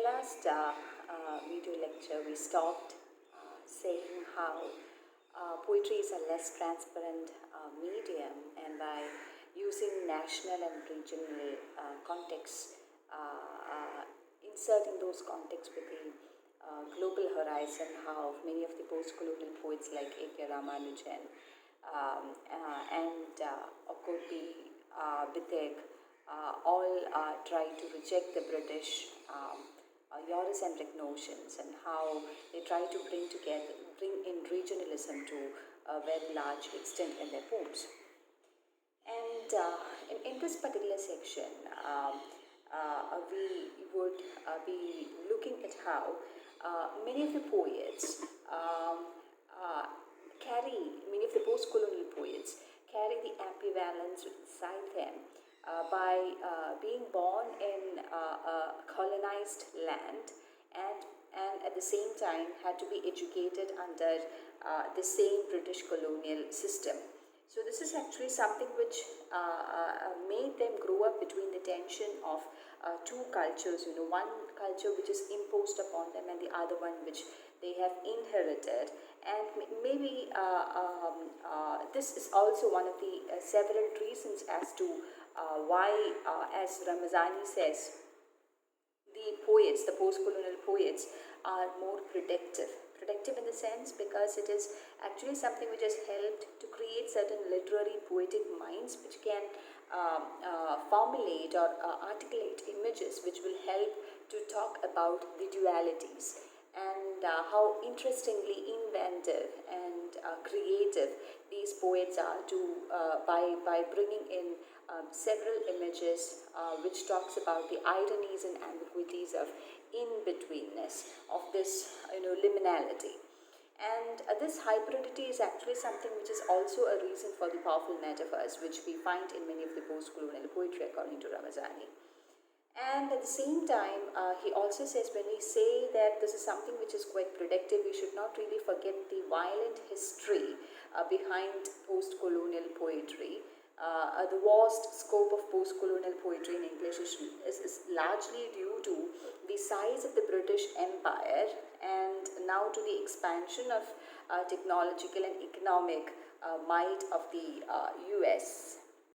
last video lecture, we stopped saying how poetry is a less transparent medium, and by using national and regional contexts, inserting those contexts with the global horizon, how many of the post-colonial poets like A.K. Ramanujan and Okopi, Bitek, all try to reject the British Eurocentric notions, and how they try to bring in regionalism to a very large extent in their poems. And in this particular section, we would be looking at how many of the poets many of the post-colonial poets carry the ambivalence inside them by being born in a colonized land and at the same time had to be educated under the same British colonial system. So this is actually something which made them grow up between the tension of two cultures, one culture which is imposed upon them and the other one which they have inherited. And maybe this is also one of the several reasons as to why, as Ramazani says, the poets, the post-colonial poets, are more protective. Protective in the sense because it is actually something which has helped to create certain literary poetic minds which can formulate or articulate images which will help to talk about the dualities, and how interestingly inventive and creative these poets are to by bringing in several images which talks about the ironies and ambiguities of in-betweenness, of this liminality. And this hybridity is actually something which is also a reason for the powerful metaphors which we find in many of the post-colonial poetry, according to Ramazani. And at the same time, he also says, when we say that this is something which is quite predictive, we should not really forget the violent history behind post-colonial poetry. The vast scope of post-colonial poetry in English is largely due to the size of the British Empire and now to the expansion of technological and economic might of the US.